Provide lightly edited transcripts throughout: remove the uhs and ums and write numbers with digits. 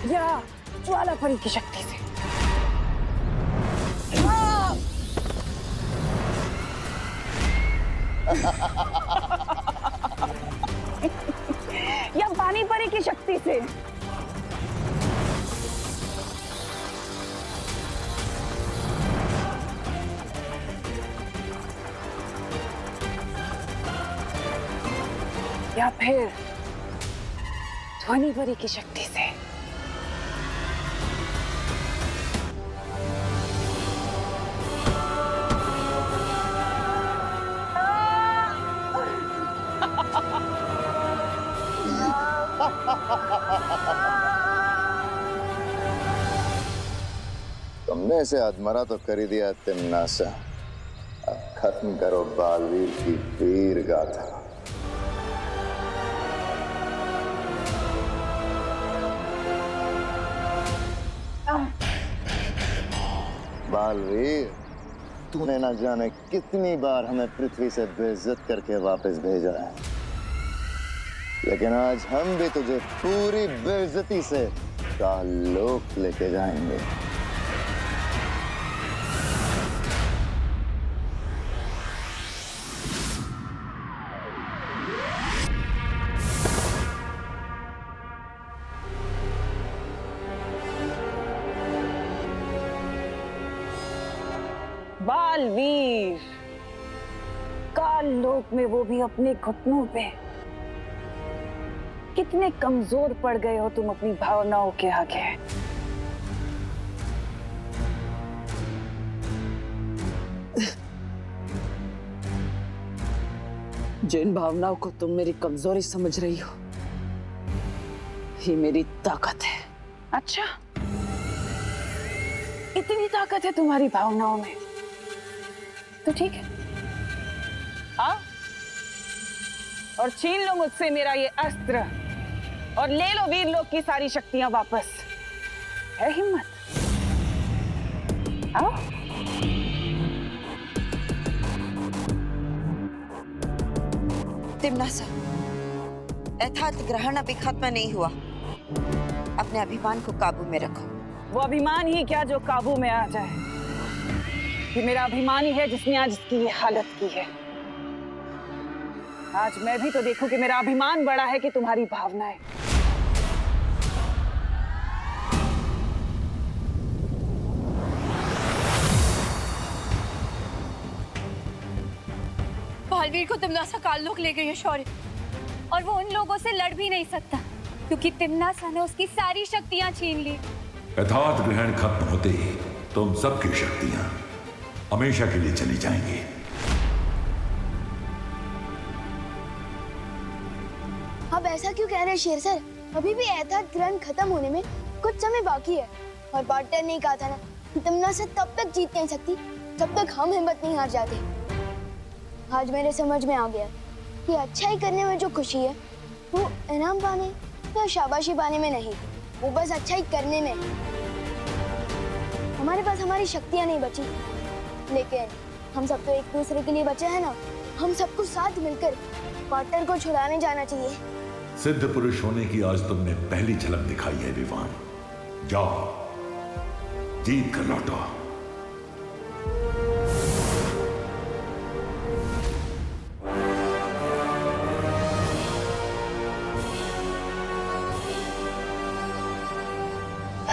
या ज्वाला परी की शक्ति से। या पानी परी की शक्ति से। या फिर ध्वनि परी की शक्ति से। तुमने इसे अधमरा तो कर ही दिया तिम्नासा। अब खत्म करो बालवीर की वीर गाथा। बालवीर, तूने न जाने कितनी बार हमें पृथ्वी से बेइज्जत करके वापस भेजा है, लेकिन आज हम भी तुझे पूरी बेइज्जती से कालोक लेके जाएंगे। बालवीर, काल लोक में वो भी अपने घुटनों पे। कितने कमजोर पड़ गए हो तुम अपनी भावनाओं के आगे। जिन भावनाओं को तुम मेरी कमजोरी समझ रही हो, ये मेरी ताकत है। अच्छा, इतनी ताकत है तुम्हारी भावनाओं में, तो ठीक है, हाँ, और छीन लो मुझसे मेरा ये अस्त्र और ले लो वीर लोक की सारी शक्तियां वापस। है हिम्मत? आओ। तिम्नासा, यथार्थ ग्रहण अभी खत्म नहीं हुआ। अपने अभिमान को काबू में रखो। वो अभिमान ही क्या जो काबू में आ जाए। कि मेरा अभिमान ही है जिसने आज इसकी ये हालत की है। आज मैं भी तो देखूं कि मेरा अभिमान बड़ा है कि तुम्हारी भावनाएं। बालवीर को तिम्नासा काललोक ले गई है शौर्य, और वो उन लोगों से लड़ भी नहीं सकता क्योंकि तिम्नासा ने उसकी सारी शक्तियां छीन ली। यथार्थ ग्रहण खत्म होते ही तुम सबकी शक्तियां हमेशा के लिए चली जाएंगी। अब ऐसा क्यों कह रहे हैं शेर सर? अभी भी यथार्थ ग्रहण खत्म होने में कुछ समय बाकी है, और पार्टनर ने कहा था ना, तिम्नासा तब तक जीत नहीं सकती जब तक हम हिम्मत नहीं हार जाते। आज मेरे समझ में आ गया कि अच्छाई करने में जो खुशी है वो इनाम पाने या शाबाशी पाने में नहीं, वो बस अच्छाई करने में। हमारे पास हमारी शक्तियां नहीं बची, लेकिन हम सब तो एक दूसरे के लिए बचे हैं ना। हम सबको साथ मिलकर पार्टनर को छुड़ाने जाना चाहिए। सिद्ध पुरुष होने की आज तुमने पहली झलक दिखाई है विवान। जाओ, जीत कर लौटो।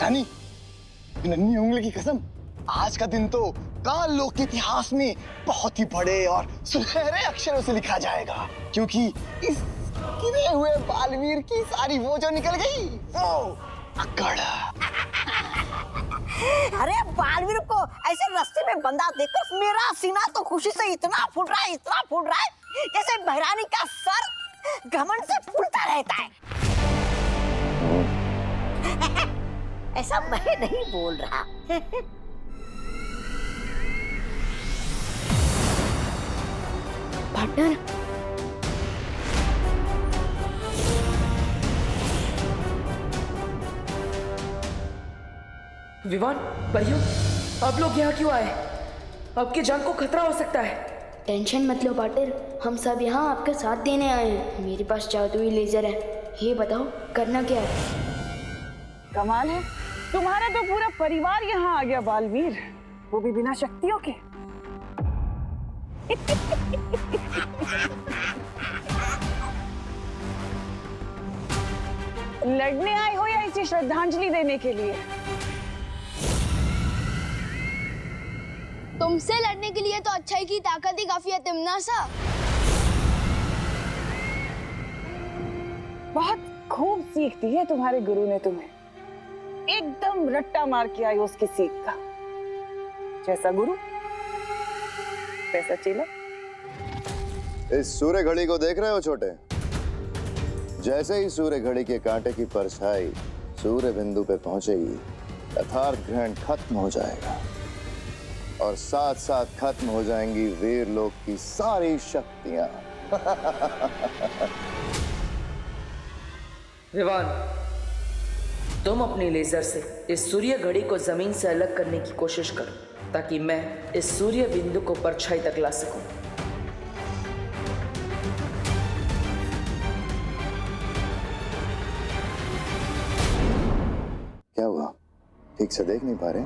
रानी, नन्ही उंगली की कसम, आज का दिन तो काल लोक के इतिहास में बहुत ही बड़े और सुनहरे अक्षरों से लिखा जाएगा, क्योंकि इस गिरे हुए बालवीर की सारी वो जो निकल गई वो अकड़। अरे बालवीर को ऐसे रास्ते में बंधा देखकर मेरा सीना तो खुशी से इतना फूट रहा है, इतना फूट रहा है, जैसे बहरानी का सर घमंड से फूलता रहता है। ऐसा मैं नहीं बोल रहा। पार्टनर, विवान, भाइयों, आप लोग यहाँ क्यों आए? आपकी जान को खतरा हो सकता है। टेंशन मत लो पार्टनर, हम सब यहाँ आपका साथ देने आए हैं। मेरे पास जादुई लेजर है, ये बताओ करना क्या है? कमाल है, तुम्हारा तो पूरा परिवार यहाँ आ गया बालवीर, वो भी बिना शक्तियों के। लड़ने आए हो या इसे श्रद्धांजलि देने के लिए? तुमसे लड़ने के लिए तो अच्छाई की ताकत ही काफी है तिमनासा। बहुत खूब सीख दी है तुम्हारे गुरु ने तुम्हें, एकदम रट्टा मार के आई उसकी सीख का। जैसा गुरु वैसा चेला। इस सूर्य घड़ी को देख रहे हो छोटे? जैसे ही सूर्य घड़ी के कांटे की परछाई सूर्य बिंदु पे पहुंचेगी, यथार्थ ग्रहण खत्म हो जाएगा और साथ साथ खत्म हो जाएंगी वीर लोक की सारी शक्तियां। विवान, तुम अपनी लेजर से इस सूर्य घड़ी को जमीन से अलग करने की कोशिश करो ताकि मैं इस सूर्य बिंदु को परछाई तक ला सकूं। क्या हुआ? ठीक से देख नहीं पा रहे?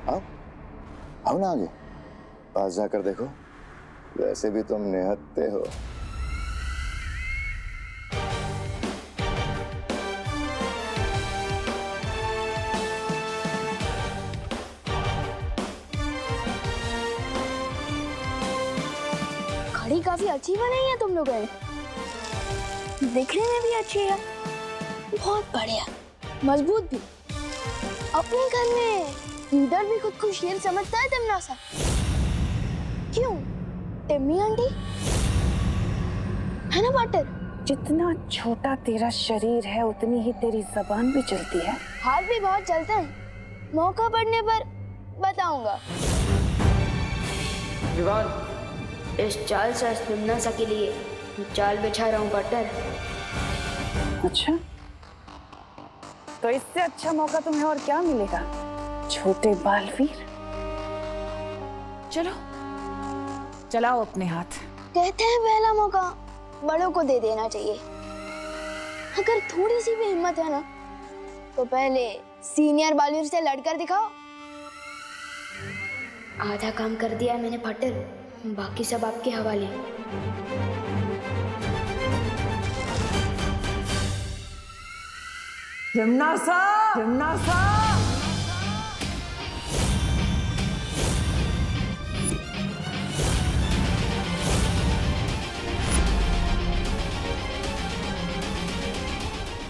आओ आओ ना आगे, पास जाकर देखो। वैसे भी तुम निहत्थे हो। घड़ी काफी अच्छी बनाई है तुम लोगों ने, दिखने में भी अच्छी है, बहुत बढ़िया, मजबूत भी। अपने घर में लीडर भी खुद को शेर समझता है तिमनासा। क्यों टिम्मी आंटी? है ना पार्टनर? जितना छोटा तेरा शरीर है उतनी ही तेरी जबान भी चलती है। हाथ भी बहुत चलते हैं, मौका पड़ने पर बताऊंगा। विवान, इस चाल से तिमनासा के लिए चाल बिछा रहा हूँ पार्टनर। अच्छा, तो इससे अच्छा मौका तुम्हें और क्या मिलेगा छोटे बालवीर? चलो चलाओ अपने हाथ। कहते हैं पहला मौका बड़ों को दे देना चाहिए। अगर थोड़ी सी भी हिम्मत है ना तो पहले सीनियर बालवीर से लड़कर दिखाओ। आधा काम कर दिया मैंने पार्टनर, बाकी सब आपके हवाले। तिमनासा, तिमनासा।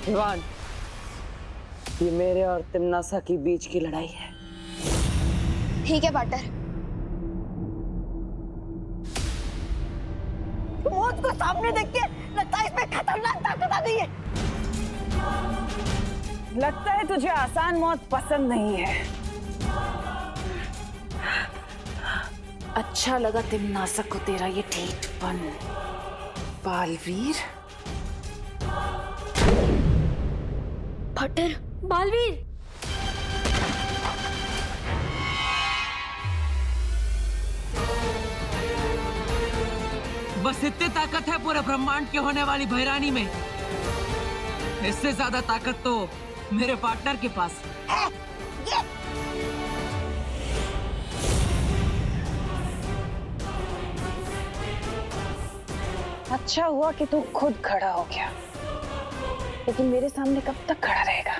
विवान, ये मेरे और तिमनासा के बीच की लड़ाई है। ठीक है पार्टनर। मौत को सामने देख के लगता है इसमें खतरनाक ताकत आ गई है। लगता है तुझे आसान मौत पसंद नहीं है। अच्छा लगा तिमनासा को तेरा ये ढीठपन बालवीर। पार्टनर, बालवीर। बस इतनी ताकत है पूरे ब्रह्मांड के होने वाली भैरानी में। इससे ज्यादा ताकत तो मेरे पार्टनर के पास है। अच्छा हुआ कि तू खुद खड़ा हो गया, लेकिन मेरे सामने कब तक खड़ा रहेगा?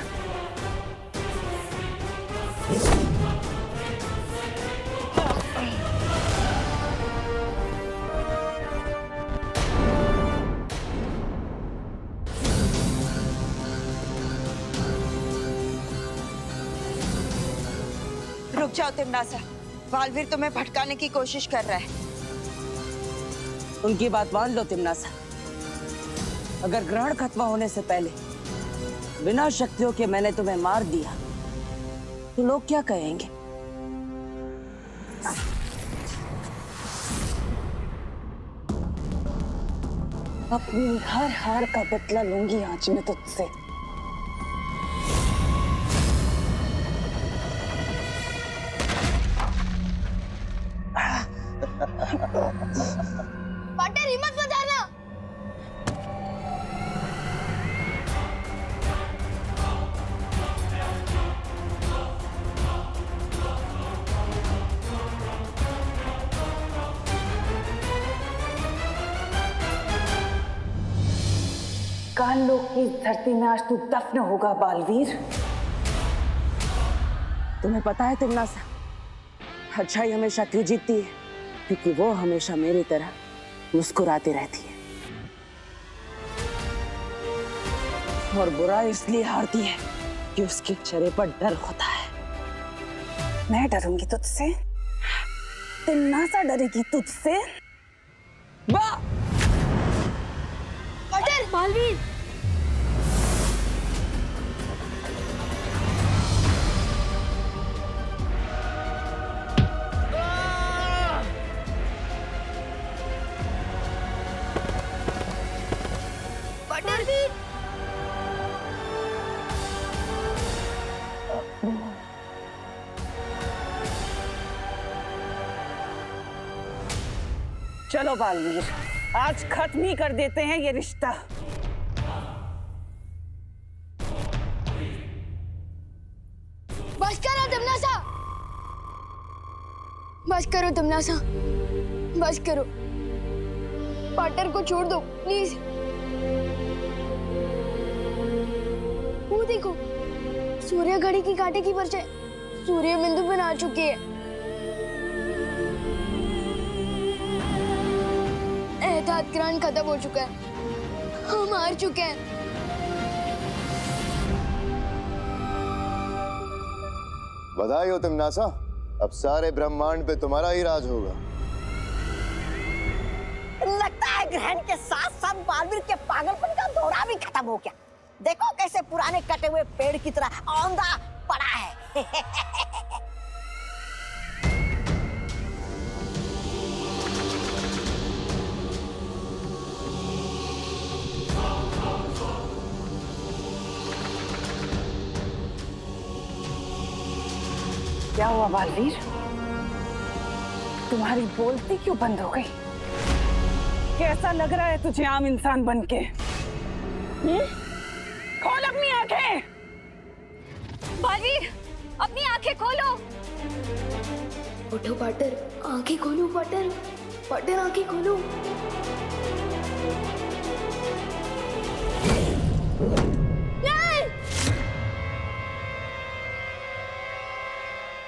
रुक जाओ तिमनासा, बालवीर तुम्हें भटकाने की कोशिश कर रहा है। उनकी बात मान लो तिमनासा। अगर ग्रहण खत्म होने से पहले बिना शक्तियों के मैंने तुम्हें मार दिया तो लोग क्या कहेंगे? अपनी हर हार का बदला लूंगी आज मैं तुझसे। पार्टनर हिम्मत मत हारना। काल लोक की इस धरती में आज तू दफन होगा बालवीर। तुम्हें पता है तिम्नासा, अच्छाई हमेशा क्यों जीतती है? क्योंकि वो हमेशा मेरी तरह मुस्कुराती रहती है, और बुरा इसलिए हारती है कि उसके चेहरे पर डर होता है। मैं डरूंगी तुझसे? तिम्नासा डरेगी तुझसे? बटर बालवीर, बटरवीर, चलो बालवीर, आज खत्म ही कर देते हैं ये रिश्ता। बस करो तिम्नासा, बस करो तिम्नासा, बस करो। पार्टनर को छोड़ दो प्लीज। वो देखो, सूर्य घड़ी की कांटे की परछाई सूर्य बिंदु पर आ चुकी है। एहतियात ग्रहण खत्म हो चुका है, हम हार चुके हैं। बधाई हो तिम्नासा, अब सारे ब्रह्मांड पे तुम्हारा ही राज होगा। लगता है ग्रहण के साथ साथ बालवीर के पागलपन का दौरा भी खत्म हो गया। देखो कैसे पुराने कटे हुए पेड़ की तरह औंधा पड़ा है। क्या हुआ बालवीर? तुम्हारी बोलती क्यों बंद हो गई? कैसा लग रहा है तुझे आम इंसान बनके? खोल अपनी आंखें। बालवीर, अपनी आंखें खोलो। उठो पार्टनर, आंखें खोलो पार्टनर, पार्टनर आंखें खोलो।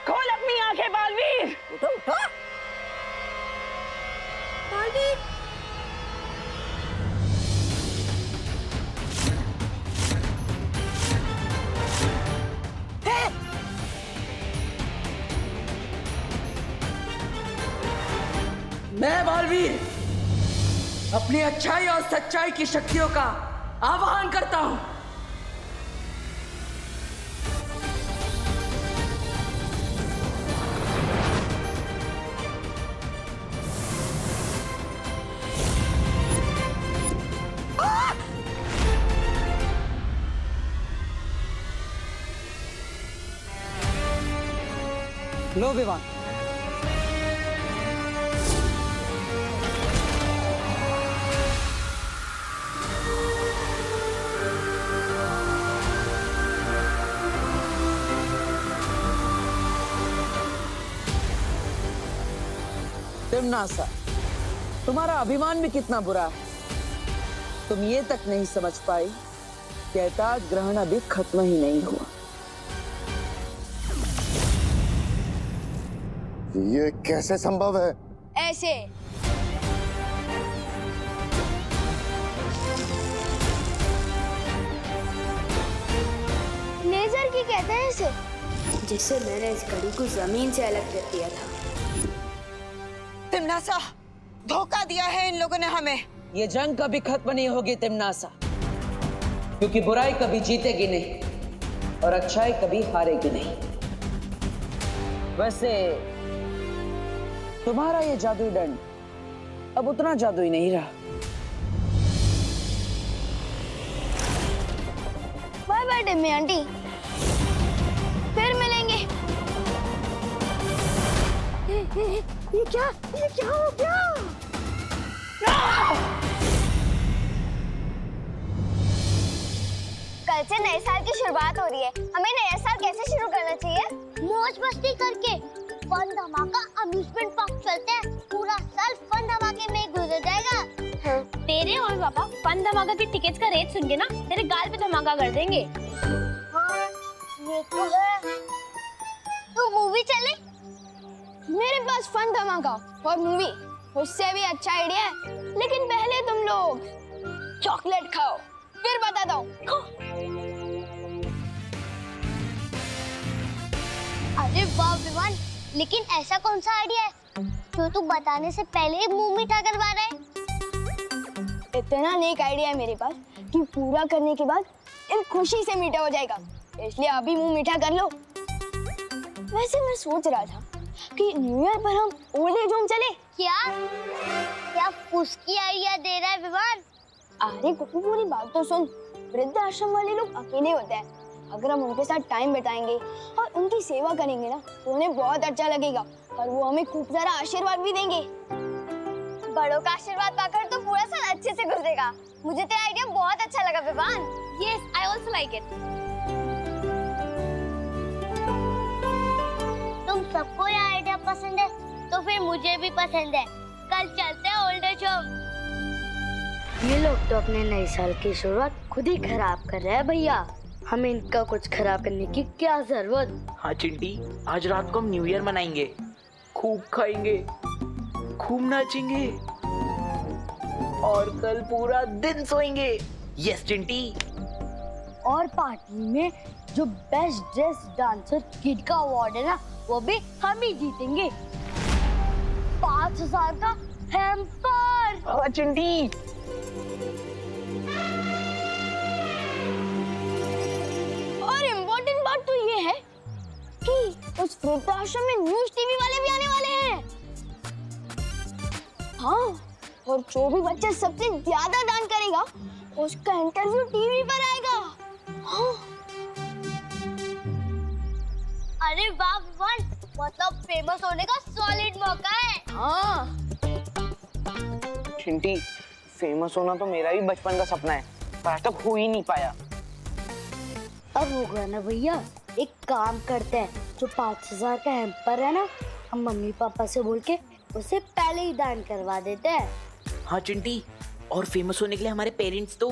खोल अपनी आंखें बालवीर। उठो उठो। बालवीर, मैं बालवीर अपनी अच्छाई और सच्चाई की शक्तियों का आह्वान करता हूं। लो विवान, तिम्नासा, तुम्हारा अभिमान भी कितना बुरा है। तुम ये तक नहीं समझ पाई कि एहतियात ग्रहण अभी खत्म ही नहीं हुआ। ये कैसे संभव है? ऐसे। लेजर की कहते हैं इसे, जिससे मैंने इस घड़ी को जमीन से अलग कर दिया था। तिम्नासा, धोखा दिया है इन लोगों ने हमें। ये जंग कभी खत्म नहीं होगी तिम्नासा, क्योंकि बुराई कभी जीतेगी नहीं और अच्छाई कभी हारेगी नहीं। वैसे तुम्हारा ये जादुई दंड अब उतना जादुई नहीं रहा। बाय बाय टिम्मी आंटी, फिर मिलेंगे। ये क्या हो गया? कल से नए साल की शुरुआत हो रही है, हमें नया साल कैसे शुरू करना चाहिए? मौज मस्ती करके। फन धमाका अम्यूजमेंट पार्क चलते हैं, पूरा साल फन धमाके में गुजर जाएगा। तेरे और पापा फन धमाका की टिकट्स का रेट सुन के ना तेरे गाल पे धमाका कर देंगे। हाँ, ये तो है। तो मूवी चले? मेरे पास फन धमाका और मूवी उससे भी अच्छा आइडिया है, लेकिन पहले तुम लोग चॉकलेट खाओ, फिर बताता हूँ। अरे वाह विवान, लेकिन ऐसा कौन सा आइडिया है जो तू बताने से पहले ही मुंह मीठा करवा रहा है? इतना नेक आइडिया है मेरे पास कि पूरा करने के बाद इन खुशी से मीठा हो जाएगा, इसलिए अभी मुंह मीठा कर लो। वैसे मैं सोच रहा था कि न्यू ईयर पर हम ओल्ड एज होम चले। क्या उसकी आइडिया दे रहा है विवान? अरे कुकू पूरी बात तो सुन। वृद्ध आश्रम वाले लोग अकेले होते हैं, अगर हम उनके साथ टाइम बिताएंगे और उनकी सेवा करेंगे ना तो उन्हें बहुत अच्छा लगेगा और वो हमें खूब सारा आशीर्वाद भी देंगे। बड़ों का आशीर्वाद पाकर तो पूरा साल अच्छे से गुजरेगा। मुझे तेरा आइडिया बहुत अच्छा लगा Vivaan. Yes, I also like it. तुम सबको ये आइडिया पसंद है तो फिर मुझे भी पसंद है। कल चलते हैं ओल्ड एज होम। ये लोग तो अपने नए साल की शुरुआत खुद ही खराब कर रहे हैं भैया, हमें इनका कुछ खराब करने की क्या जरूरत। हाँ चिंटी, आज रात को हम न्यू ईयर मनाएंगे, खूब खाएंगे, खूब नाचेंगे और कल पूरा दिन सोएंगे। यस चिंटी। और पार्टी में जो बेस्ट ड्रेस डांसर किड का अवार्ड है ना वो भी हम ही जीतेंगे। 5000 का हैम्पर। हाँ चिंटी। और इम्पोर्टेंट बात तो ये है कि उस वृद्धाश्रम में न्यूज़ टीवी वाले भी आने वाले हैं। हाँ, और जो भी बच्चा सबसे ज्यादा दान करेगा उसका इंटरव्यू टीवी पर आएगा। हाँ। अरे वाह विवान, मतलब फेमस होने का सॉलिड मौका है। हाँ। चिंटी, फेमस होना तो मेरा भी बचपन का सपना है, पर आज तक हो ही नहीं पाया। अब होगा ना भैया, एक काम करते हैं, जो 5000 का हैम्पर है ना, हम मम्मी पापा से बोल के उसे पहले ही दान करवा देते हैं। हाँ चिंटी, और फेमस होने के लिए हमारे पेरेंट्स तो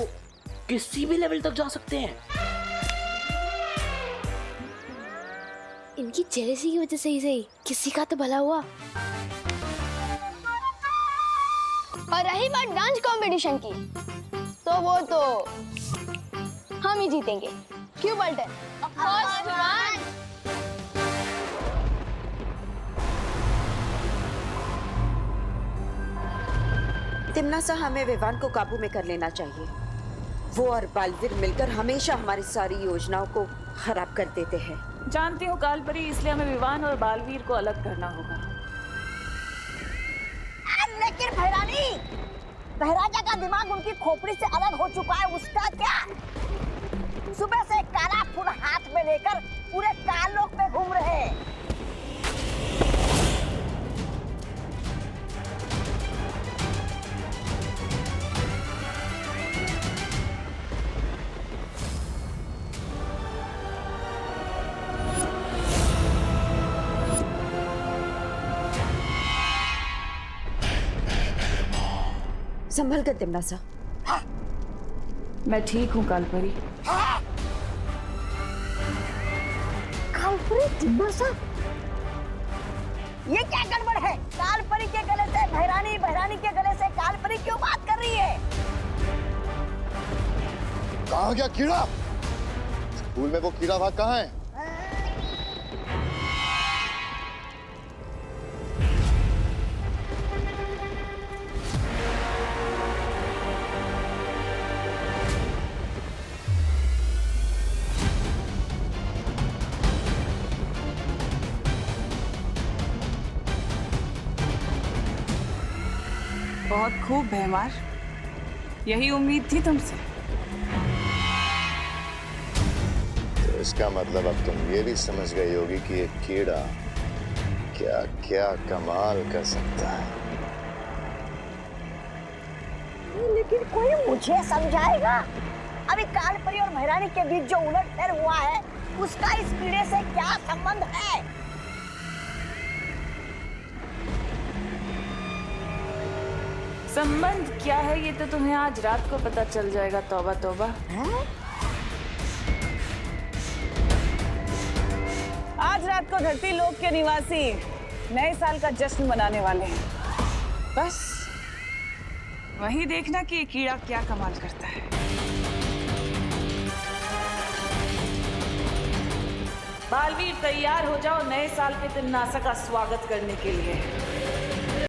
किसी भी लेवल तक जा सकते हैं। इनकी जेलसी की वजह से ही सही किसी का तो भला हुआ। और रही बात डांस कंपटीशन की, तो वो तो हम ही जीतेंगे। क्यों बल्टन? तिम्नासा, हमें विवान को काबू में कर लेना चाहिए। वो और बालवीर मिलकर हमेशा हमारी सारी योजनाओं को खराब कर देते हैं। जानती हूँ कालपरी, इसलिए हमें विवान और बालवीर को अलग करना होगा। लेकिन भैरानी, बहराजा का दिमाग उनकी खोपड़ी से अलग हो चुका है, उसका क्या? सुबह से काला फूल हाथ में लेकर पूरे कालोक में घूम रहे हैं। संभल कर तिम्नासा। मैं ठीक हूँ कालपरी। कालपरी? तिम्नासा? ये क्या गड़बड़ है? कालपरी के गले से भैरानी, भैरानी के गले से कालपरी क्यों बात कर रही है? कहाँ गया कीड़ा? स्कूल में वो कीड़ा भाग कहाँ है? बहुत खूब भैमार, यही उम्मीद थी तुमसे। तो इसका मतलब अब तुम ये भी समझ गई होगी कि ये कीड़ा क्या क्या कमाल कर सकता है। लेकिन कोई मुझे समझाएगा? अभी कालपरी और भैरानी के बीच जो उलटफेर हुआ है उसका इस कीड़े से क्या संबंध है? संबंध क्या है ये तो तुम्हें आज रात को पता चल जाएगा। तौबा तौबा। आज रात को धरती लोक के निवासी नए साल का जश्न मनाने वाले हैं। बस वही देखना कि ये कीड़ा क्या कमाल करता है। बालवीर तैयार हो जाओ नए साल पे तिमनासा का स्वागत करने के लिए।